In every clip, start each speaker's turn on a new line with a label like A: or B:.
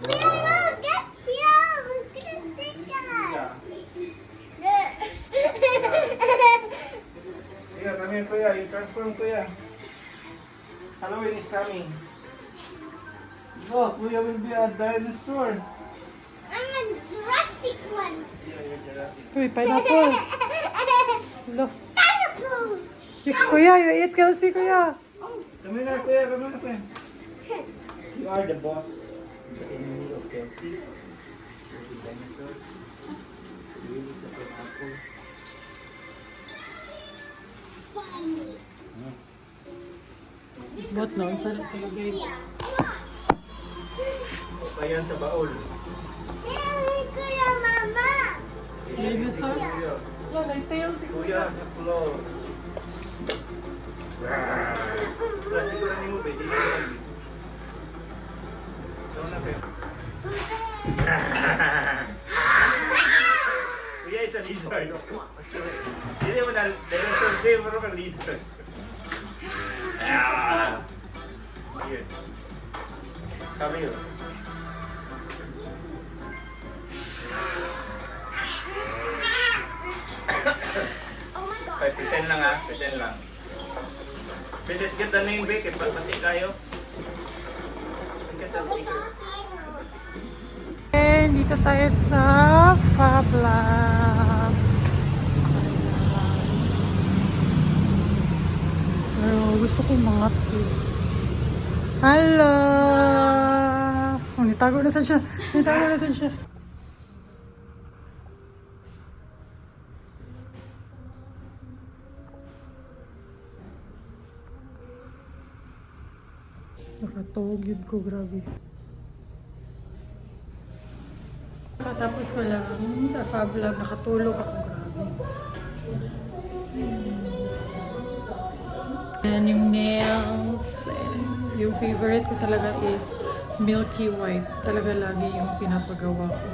A: Get you! I'm gonna take that.
B: Yeah, come here, Kuya. You transform, Kuya. Halloween is coming. Oh, Kuya will be a dinosaur.
A: I'm a Jurassic one.
B: Yeah, you're Jurassic.
C: Uy, pineapple. Look.
A: Pineapple.
C: Kuya, you eat Kelsey, Kuya.
B: Come here na, Kuya. Come here na, Kuya. You are the boss. The enemy of Chelsea. You're the dinosaur. You will eat the pineapple.
C: Bot na, unsa na sila guys.
B: Ayan sa baul.
A: There ko yung mama.
C: Dinosaur?
B: Kuya.
C: Wala, may tail si
B: Kuya sa floor. Kasi ko lang yung pwede na lang. Ito na, Kuya. Kuya is a lizard. Hindi mo na dinosaur day, pero ka lizard. Here. Come here.
A: Oh my god.
B: Okay, pretend lang ha. Pretend lang. Let's get the name back. Pati kayo.
C: And dito tayo sa Fab Lab. Pero gusto ko mga Hello! Oh, nitago na saan siya. Nitago na saan siya. Nakatawag yun ko, grabe. Katapos ko lang sa Fab Lab, nakatulog ako, grabe. And yung nails, and yung favorite ko talaga is Milky White. Talaga lagi yung pinapagawa ko.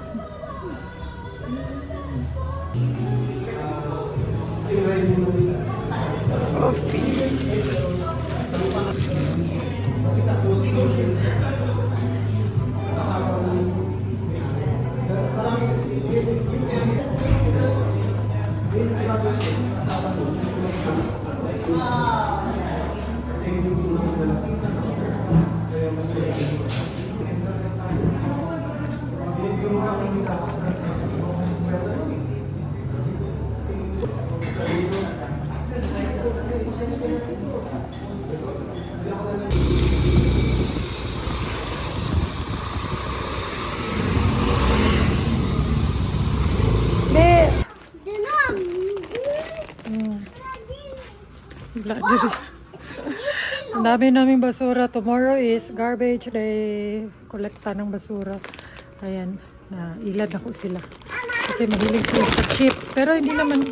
C: Ang dami naming basura. Tomorrow is garbage day. Kolekta ng basura. Ayan, na ilad na ko sila. Kasi mahilig sila sa chips. Pero hindi naman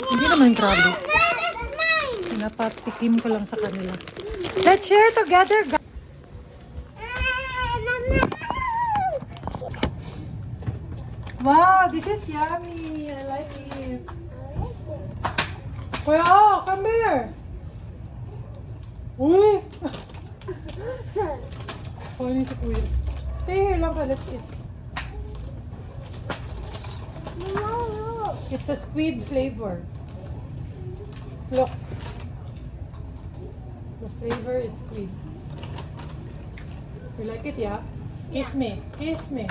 C: grabe. Pinapatikim ko lang sa kanila. Let's share together. Wow, this is yummy. I like it. Kuya, oh, come here. Uy! Funny si Kuya. Stay here lang ka, let's eat. It's a squid flavor. Look. The flavor is squid. You like it, yeah? Kiss me. Kiss me.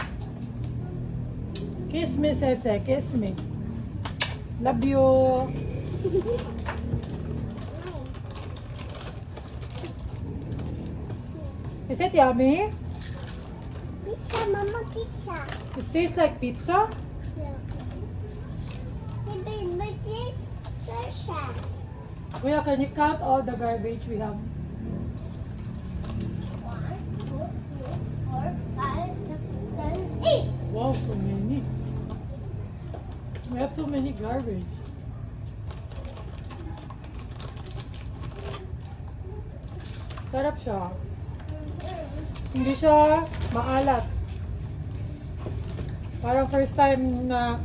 C: Kiss me, Sese. Kiss me. Love you. Is it yummy?
A: Pizza, mama, pizza.
C: It tastes like pizza?
A: Yeah. But this version.
C: Kuya, can you count all the garbage we have?
A: 1, 2, 3, 4, 5, 6, 7, 8.
C: Wow, so many. We have so many garbage. Sarap siya. Hindi siya maalat. Parang first time na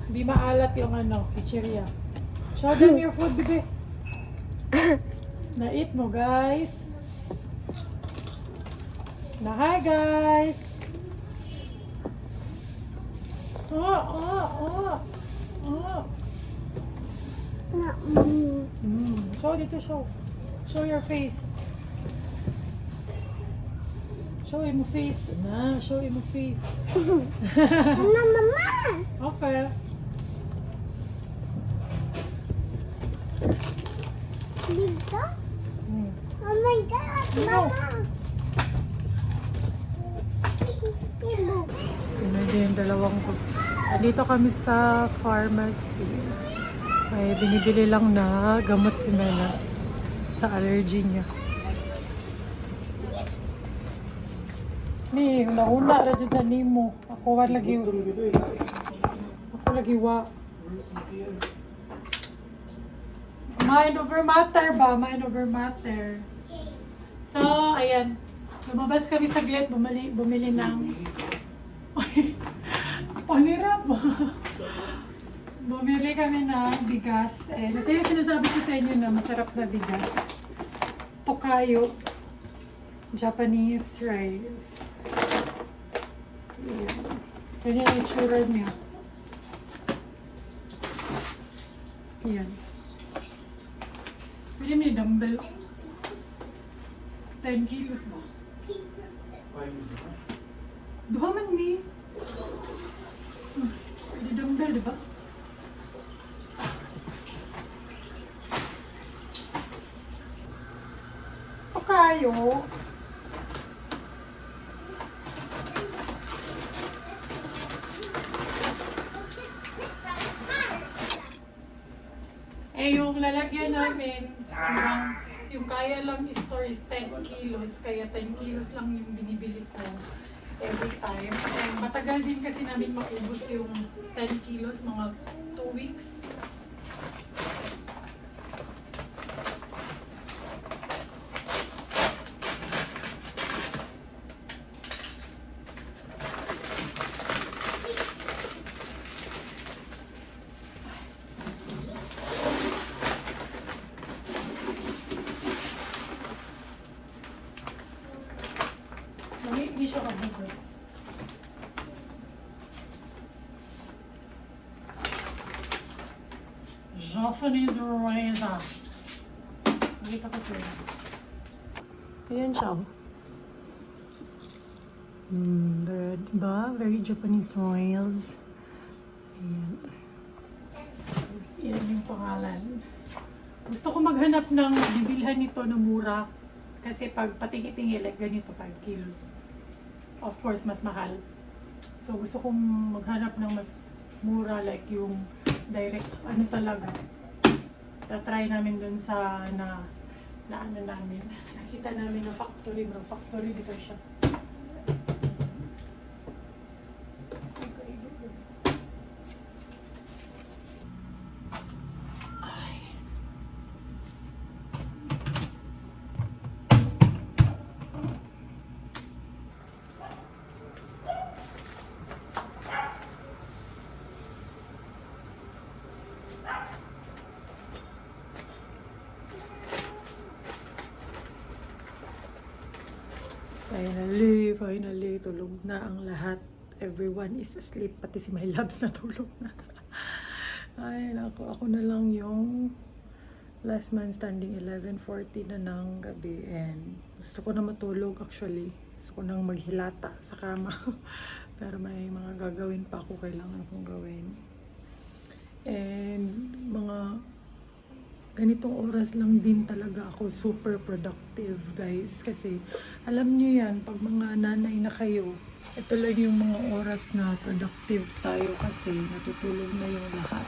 C: hindi maalat yung chichirya. Show them your food, bebe. Na-eat mo, guys. Na hi guys! Show dito, show. Show your face. Show him face. Na, show him face.
A: Mama!
C: Okay.
A: Dito?
C: Hmm.
A: Oh my God! Mama!
C: Pinoy din yung dalawang ko. Dito kami sa pharmacy. May binibili lang na gamot si Melas sa allergy niya. Ni, una-una ra jud ni mo. Ako wa lagi. Ako lagi wa. Mind over matter ba? Mind over matter. So, ayan. Lumabas kami saglit, bumili ng panirap. Bumili kami ng bigas. Ito yung sinasabi ko sa inyo na masarap na bigas. Tokayo. Japanese rice. Ayan. Ganyan ang itsura niya. Ayan. Pwede may dumbbell. 10 kilos ba? Duha man mi. Pwede dumbbell, di ba? Tokayo. Yung lalagyan namin, yung kaya lang i-store is 10 kilos. Kaya 10 kilos lang yung binibili ko every time. Matagal din kasi namin maubos yung 10 kilos, mga 2 weeks. Hindi siya kabukas. Japanese Royal. Nakita ko sila. Ayan siya. Diba? Very Japanese Royals. Ayan. Yan yung pangalan. Gusto ko maghanap ng bibilhan nito na mura. Kasi pag patingi-tingi, like ganito, 5 kilos. Of course, mas mahal. So, gusto kong maghanap ng mas mura, like yung direct, ano talaga. Tatry namin dun sa na ano namin. Nakita namin na factory, bro. Factory dito siya. Finally, tulog na ang lahat. Everyone is asleep, pati si my loves na tulog na. Ay, ako na lang yung last man standing, 11:40 na ng gabi, and gusto ko na matulog actually. Gusto ko nang maghilata sa kama. Pero may mga gagawin pa ako, kailangan kong gawin. And mga ganitong oras lang din talaga ako super productive, guys. Kasi alam nyo yan, pag mga nanay na kayo, ito lang yung mga oras na productive tayo kasi natutulog na yung lahat.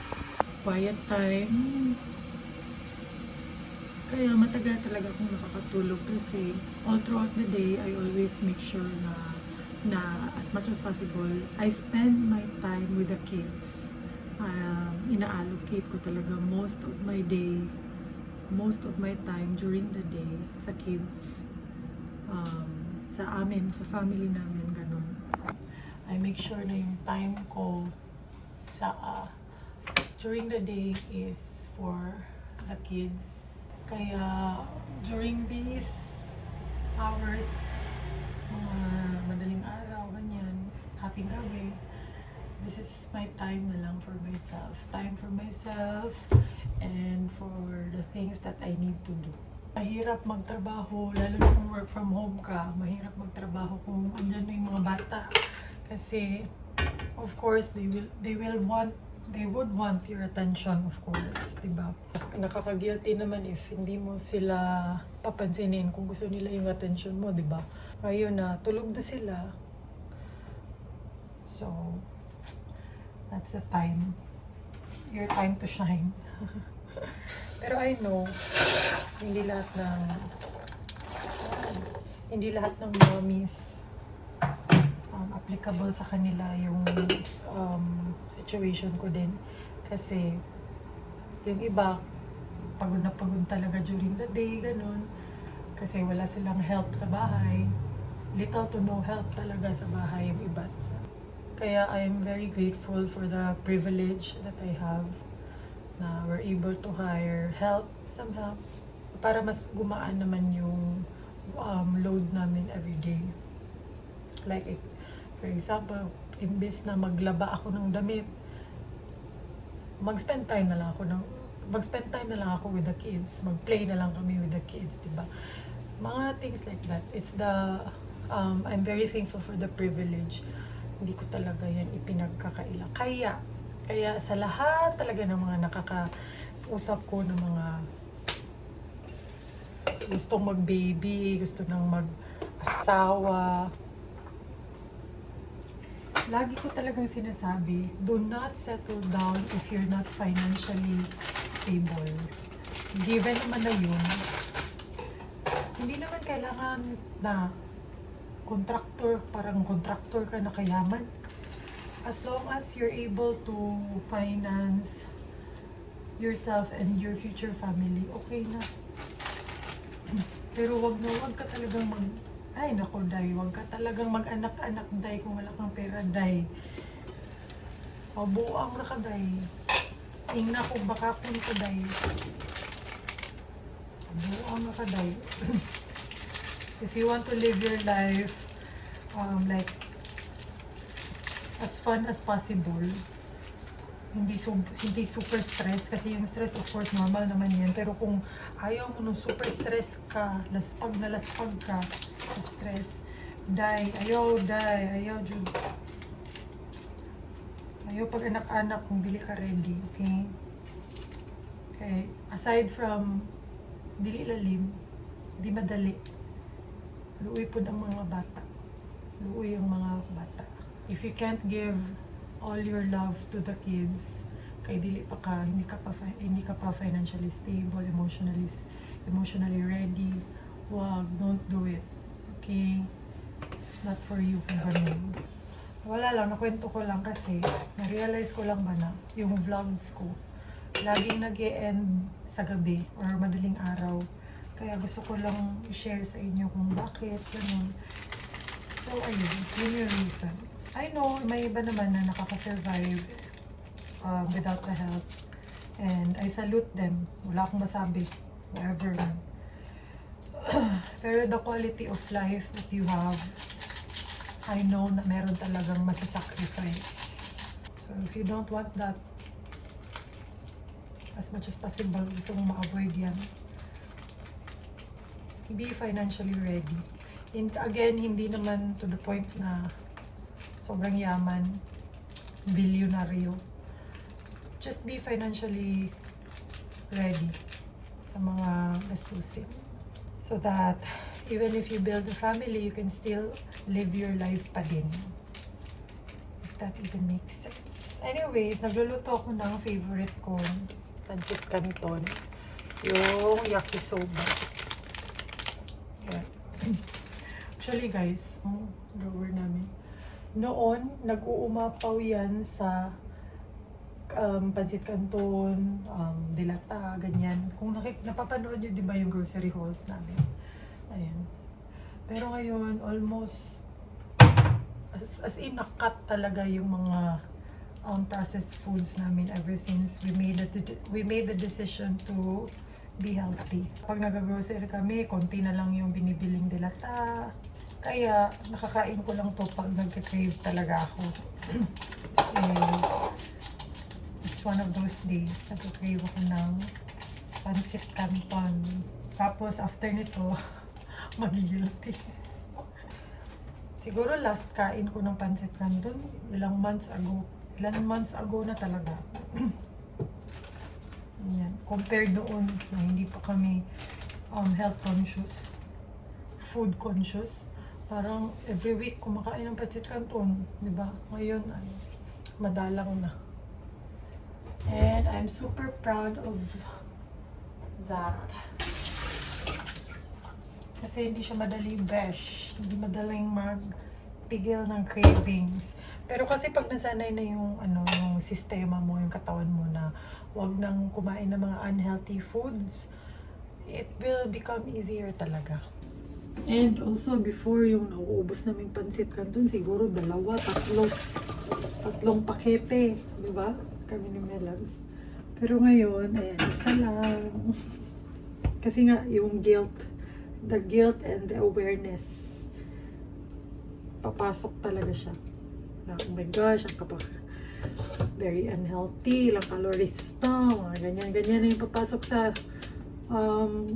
C: Quiet time. Kaya matagal talaga akong nakakatulog kasi all throughout the day, I always make sure na as much as possible, I spend my time with the kids. Ina-allocate ko talaga most of my day, most of my time during the day sa kids, sa amin, sa family namin, ganun. I make sure na yung time ko sa during the day is for the kids. Kaya during these hours, mga just my time na lang for myself. Time for myself and for the things that I need to do. Mahirap magtrabaho, lalo na kung work from home ka. Mahirap magtrabaho kung andyan na yung mga bata. Kasi, of course, they would want your attention, of course, diba? Nakaka-guilty naman if hindi mo sila papansinin kung gusto nila yung attention mo, diba? Ngayon na, tulog na sila. So, that's the time. Your time to shine. Pero I know, hindi lahat ng mommies applicable sa kanila yung situation ko din. Kasi yung iba, pagod na pagod talaga during the day, ganun. Kasi wala silang help sa bahay. Little to no help talaga sa bahay yung iba. Kaya I'm very grateful for the privilege that I have na we're able to hire help, some help, para mas gumaan naman yung load namin every day. Like, for example, imbes na maglaba ako ng damit, mag-spend time na lang ako with the kids, mag-play na lang kami with the kids, diba? Mga things like that. It's I'm very thankful for the privilege. Hindi ko talaga yan ipinagkakaila. Kaya sa lahat talaga ng mga nakakausap ko ng mga gustong mag-baby, gusto nang mag-asawa, lagi ko talagang sinasabi, do not settle down if you're not financially stable. Given naman na yun, hindi naman kailangan na parang contractor ka na kayaman. As long as you're able to finance yourself and your future family, okay na. Pero wag ka talagang wag ka talagang mag-anak-anak, day, kung wala kang pera, day. Mabuang na ka, day. Ingna ko, baka kung ko, day. Mabuang na ka, day. If you want to live your life, like, as fun as possible, hindi super stress, kasi yung stress, of course, normal naman yan. Pero kung ayaw mo nung super stress ka, laspag ka sa stress, ayaw, Jud. Ayaw pag anak-anak kung dili ka ready, okay? Okay, aside from dili lalim, di madali, luoy po ang mga bata. If you can't give all your love to the kids, kay hindi ka pa financially stable, emotionally ready, don't do it. Okay? It's not for you kung ganun. Wala lang, nakwento ko lang kasi na-realize ko lang ba na yung vlogs ko laging nag-e-end sa gabi or madaling araw. Kaya gusto ko lang i-share sa inyo kung bakit, ganun. So, ayun, yun yung reason. I know, may iba naman na nakaka-survive without the help. And I salute them. Wala akong masabi. Whatever. Pero the quality of life that you have, I know na meron talagang masasacrifice. So if you don't want that, as much as possible, gusto mong ma-avoid yan, be financially ready. Again, hindi naman to the point na sobrang yaman, bilyonaryo. Just be financially ready sa mga gastusin. So that even if you build a family, you can still live your life pa din. If that even makes sense. Anyways, nagluluto ako ng favorite ko, pancit canton. Yung yakisoba. Yeah. Actually guys, drawer namin. Noon, nag-uumapaw yan sa pancit canton, dilata, ganyan. Kung napapanood nyo, di ba yung grocery hauls namin? Ayan. Pero ngayon, almost, as in, nakat talaga yung mga processed foods namin ever since we made the decision to be healthy. Pag nag-grocery kami, konti na lang yung binibiling dilata, Kaya nakakain ko lang to pag nagka-crave talaga ako. And it's one of those days nagka-crave ako ng pancit canton. Tapos after nito, magigilty. Siguro last kain ko ng pancit canton, ilang months ago. Ilang months ago na talaga. Yan. Compared noon na hindi pa kami health conscious, food conscious. Parang every week kumakain ng pancit canton, di ba? Ngayon, madalang na. And I'm super proud of that. Kasi hindi siya madaling besh. Hindi madaling magpigil ng cravings. Pero kasi pag nasanay na yung, yung sistema mo, yung katawan mo na wag nang kumain ng mga unhealthy foods, it will become easier talaga. And also, before yung nauubos naming pancit canton, siguro 2, 3 pakete. Di ba? Kami ni Melabs. Pero ngayon, ayan, isa lang. Kasi nga, yung the guilt and the awareness, papasok talaga siya. Na, oh my gosh, very unhealthy, ilang calories na, mga ganyan na yung papasok sa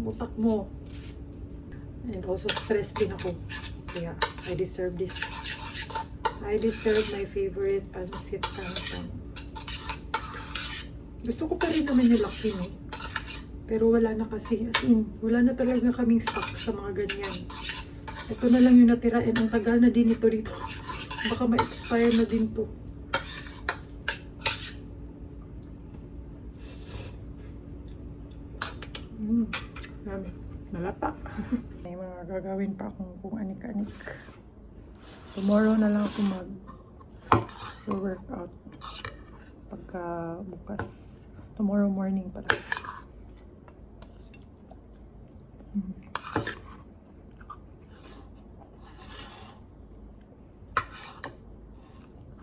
C: utak mo. And also stress din ako. Kaya, I deserve this. I deserve my favorite pancit canton. Gusto ko pa rin naman yung Lucky Me. Pero wala na kasi, as in, wala na talaga kaming stock sa mga ganyan. Ito na lang yung natira, and ang tagal na din ito dito. Baka ma-expire na din to. Dami. Nalapa. May mga gagawin pa akong kung anik-anik. Tomorrow na lang ako mag-workout. Pagka bukas. Tomorrow morning pala.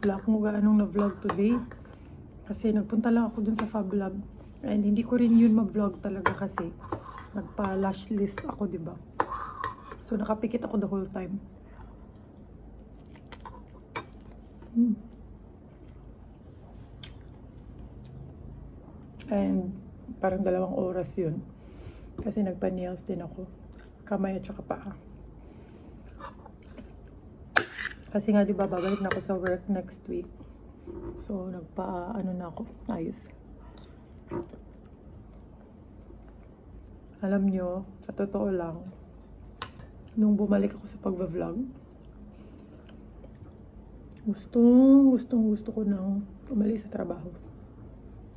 C: Wala akong gaanong na-vlog today. Kasi nagpunta lang ako dun sa Fab Lab. And hindi ko rin yun ma-vlog talaga kasi nagpa-lash lift ako, diba? So nakapikit ako the whole time. And parang 2 oras yun. Kasi nagpa-nails din ako. Kamay at saka paa. Kasi nga diba babalik na ako sa work next week. So na ako, ayos. Alam nyo, sa totoo lang, nung bumalik ako sa pagva-vlog, gusto ko nang umalis sa trabaho.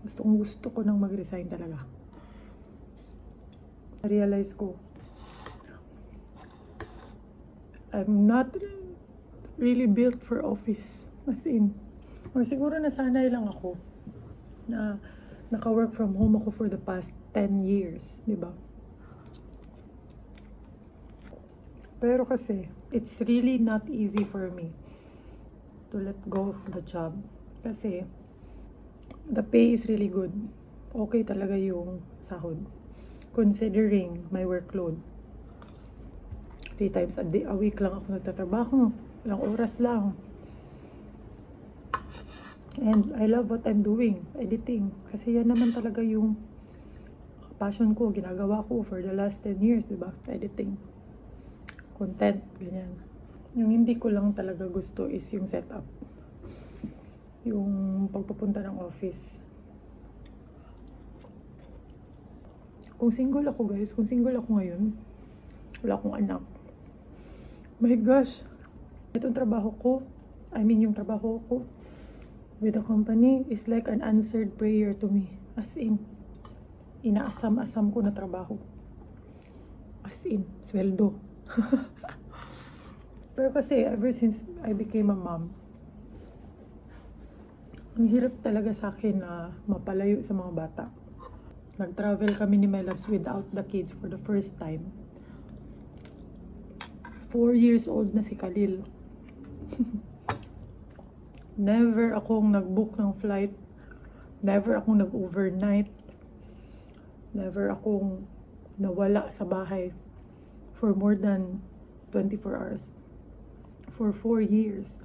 C: Gusto ko nang mag-resign talaga. Realize ko, I'm not really built for office. As in, or siguro nasanay lang ako na naka-work from home ako for the past 10 years, di ba? Pero kasi, it's really not easy for me to let go of the job. Kasi, the pay is really good. Okay talaga yung sahod. Considering my workload. 3 times a week lang ako nagtatrabaho. Ilang oras lang. And I love what I'm doing. Editing. Kasi yan naman talaga yung passion ko. Ginagawa ko for the last 10 years, diba? Editing. Content. Ganyan. Yung hindi ko lang talaga gusto is yung setup. Yung pagpapunta ng office. Kung single ako guys, kung single ako ngayon, wala akong anak. My gosh, itong trabaho ko, yung trabaho ko with the company is like an answered prayer to me. As in, inaasam-asam ko na trabaho. As in, sweldo. Pero kasi ever since I became a mom, ang hirap talaga sa akin na mapalayo sa mga bata. Nag-travel kami ni Melabs without the kids for the first time. 4 years old na si Khalil. Never akong nag-book ng flight. Never akong nag-overnight. Never akong nawala sa bahay for more than 24 hours. for 4 years.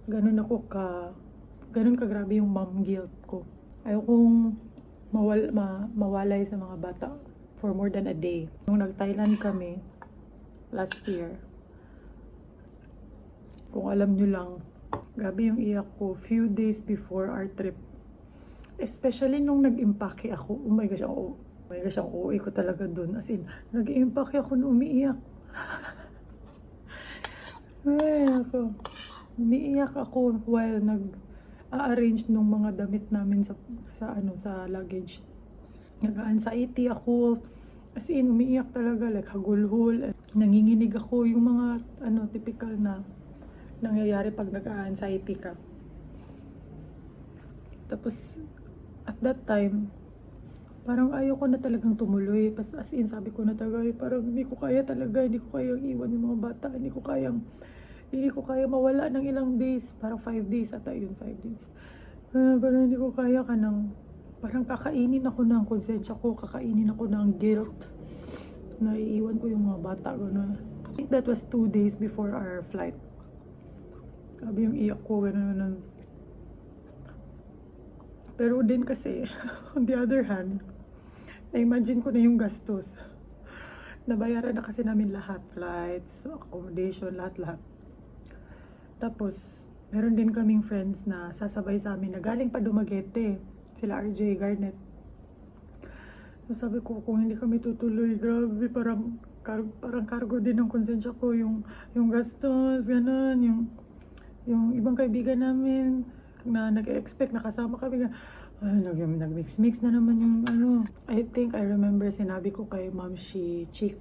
C: Ganun ka grabe yung mom guilt ko. Ayokong mawalay sa mga bata for more than a day. Nung nag-Thailand kami last year, kung alam nyo lang, grabe yung iyak ko few days before our trip. Especially nung nag-impake ako. Oh my gosh, ang OA ko talaga dun. As in, nag-impake ako na umiiyak. Umiiyak ako while nag-arrange nung mga damit namin sa luggage. Nag-anxiety ako. As in, umiiyak talaga, like hagulhol. Nanginginig ako, yung mga typical na nangyayari pag nag-anxiety ka. Tapos, at that time, parang ayoko na talagang tumuloy. As in, sabi ko na talaga, parang hindi ko kaya talaga, hindi ko kayang iwan yung mga bata, hindi ko kaya mawala ng ilang days, parang 5 days ata yun, 5 days. Parang hindi ko kaya parang kakainin ako ng konsensya ko, kakainin ako ng guilt, na iiwan ko yung mga bata, gano'n. I think that was 2 days before our flight. Sabi yung iyak ko, gano'n. Pero din kasi, on the other hand, na-imagine ko na yung gastos. Nabayaran na kasi namin lahat, flights, accommodation, lahat-lahat. Tapos, meron din kaming friends na sasabay sa amin na galing pa Dumaguete, sila RJ Garnet. So sabi ko, kung hindi kami tutuloy, grabe, parang cargo din ng konsensya ko, yung gastos, gano'n, yung ibang kaibigan namin, na nag-expect na kasama kami, nag-mix na naman yung I think I remember sinabi ko kay Ma'am Chick,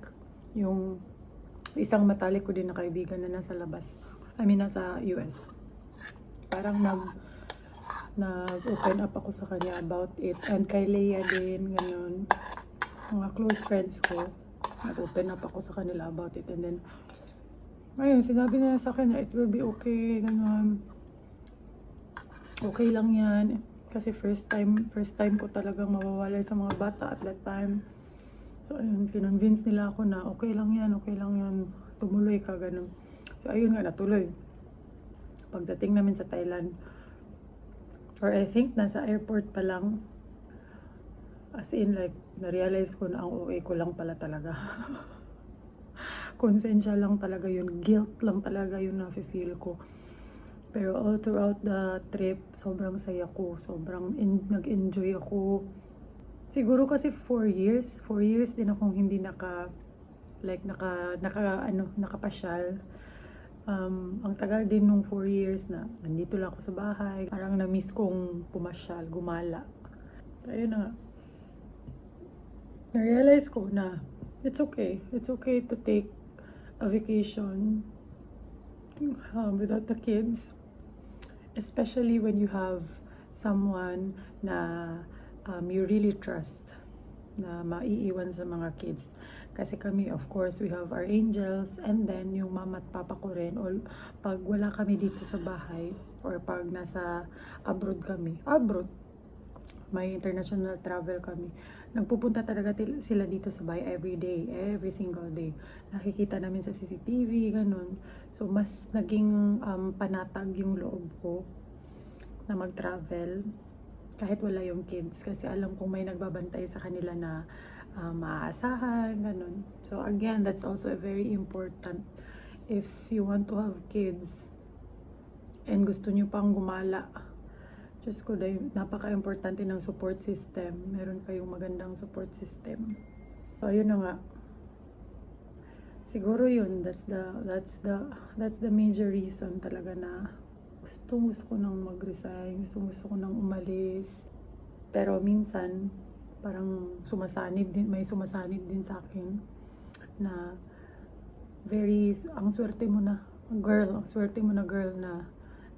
C: yung isang matalik ko din na kaibigan na nasa labas, nasa US. Parang nag-open up ako sa kanya about it, and kay Leia din, ganun, mga close friends ko, nag-open up ako sa kanila about it, and then ayun, sinabi niya sa akin na it will be okay, ganun. Okay lang yan. Kasi first time ko talagang mawawalay sa mga bata at that time. So ayun, kinonvince nila ako na okay lang yan, tumuloy ka, ganun. So ayun nga, natuloy. Pagdating namin sa Thailand, or I think nasa airport pa lang, as in like, na-realize ko na ang OA ko lang pala talaga. Konsensya lang talaga yun, guilt lang talaga yun na feel ko. Pero all throughout the trip, sobrang saya ko, nag-enjoy ako. Siguro kasi 4 years din akong hindi nakapasyal. Ang tagal din nung 4 years na nandito lang ako sa bahay. Parang na-miss kong pumasyal, gumala. Ayun na nga. Na-realize ko na it's okay to take a vacation without the kids. Especially when you have someone na you really trust na maiiwan sa mga kids. Kasi kami, of course, we have our angels, and then yung mama at papa ko rin, or pag wala kami dito sa bahay, or pag nasa abroad, may international travel kami, nagpupunta talaga sila dito sa bahay every single day. Nakikita namin sa CCTV, ganun. So, mas naging panatag yung loob ko na mag-travel kahit wala yung kids. Kasi alam kong may nagbabantay sa kanila na maaasahan, ganun. So, again, that's also very important. If you want to have kids and gusto nyo pang gumala, Diyos ko, napaka-importante ng support system. Meron kayong magandang support system. So, ayun na nga. Siguro yun, that's the major reason talaga na gusto ko nang mag-resign, gusto ko nang umalis. Pero minsan, parang may sumasanib din sa akin na ang swerte mo na girl na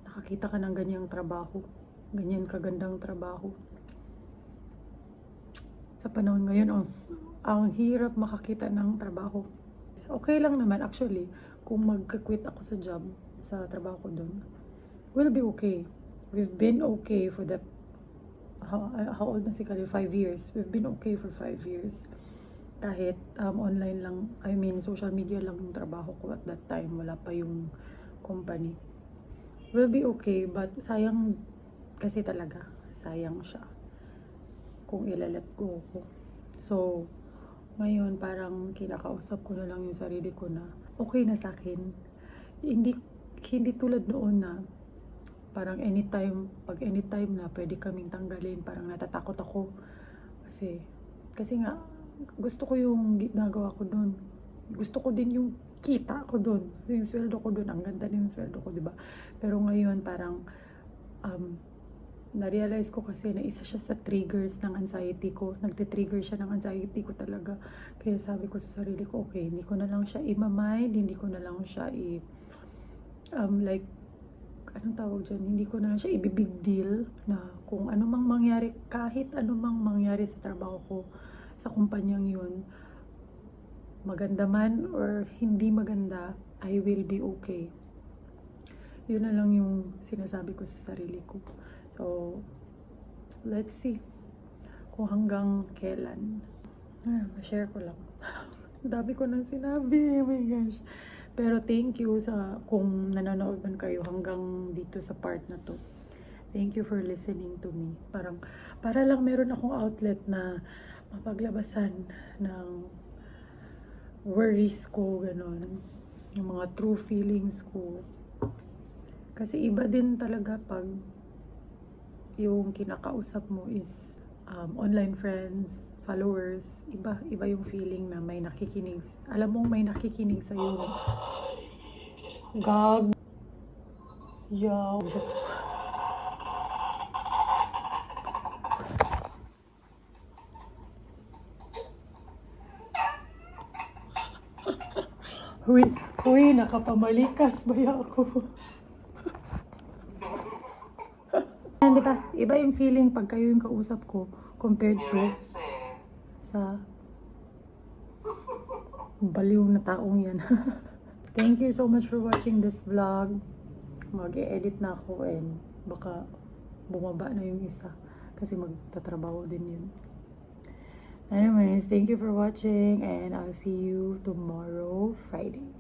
C: nakakita ka ng ganyang trabaho. Ganyan kagandang trabaho. Sa panahon ngayon, ang hirap makakita ng trabaho. Okay lang naman, actually, kung mag-quit ako sa trabaho ko doon, we'll be okay. We've been okay for how old na si Khalil? 5 years. We've been okay for 5 years. kahit online lang, I mean social media lang yung trabaho ko at that time, wala pa yung company. Will be okay, but sayang kasi talaga, sayang siya kung ilalet go ko. So, ngayon parang kinakausap ko na lang yung sarili ko na okay na sa akin. Hindi tulad noon na parang pag anytime na pwede kaming tanggalin, parang natatakot ako. Kasi nga, gusto ko yung ginagawa ko doon. Gusto ko din yung kita ko doon. Yung sweldo ko doon, ang ganda din yung sweldo ko, diba? Pero ngayon parang, na-realize ko kasi na isa siya sa triggers ng anxiety ko. Nagte-trigger siya ng anxiety ko talaga. Kaya sabi ko sa sarili ko, okay, hindi ko na lang siya i-mind, hindi ko na lang siya like, anong tawag dyan, hindi ko na lang siya i-big deal na kung ano mang mangyari, kahit ano mang mangyari sa trabaho ko, sa kumpanyang yun, maganda man or hindi maganda, I will be okay. Yun na lang yung sinasabi ko sa sarili ko. So, let's see kung hanggang kailan. Ma-share ko lang. Dami ko nang sinabi, oh my gosh. Pero thank you sa kung nanonood man kayo hanggang dito sa part na to. Thank you for listening to me. Para lang meron akong outlet na mapaglabasan ng worries ko, ganon. Yung mga true feelings ko. Kasi iba din talaga pag yung kinakausap mo is online friends, followers, iba yung feeling na may nakikinig. Alam mong may nakikinig sa'yo. Gag. Yaw. Huy, nakapamalikas ba ako? Di ba? Iba yung feeling pag kayo yung kausap ko compared to sa baliw na taong yan. Thank you so much for watching this vlog. Mag-e-edit na ako and baka bumaba na yung isa kasi magtatrabaho din yun. Anyways, thank you for watching and I'll see you tomorrow, Friday.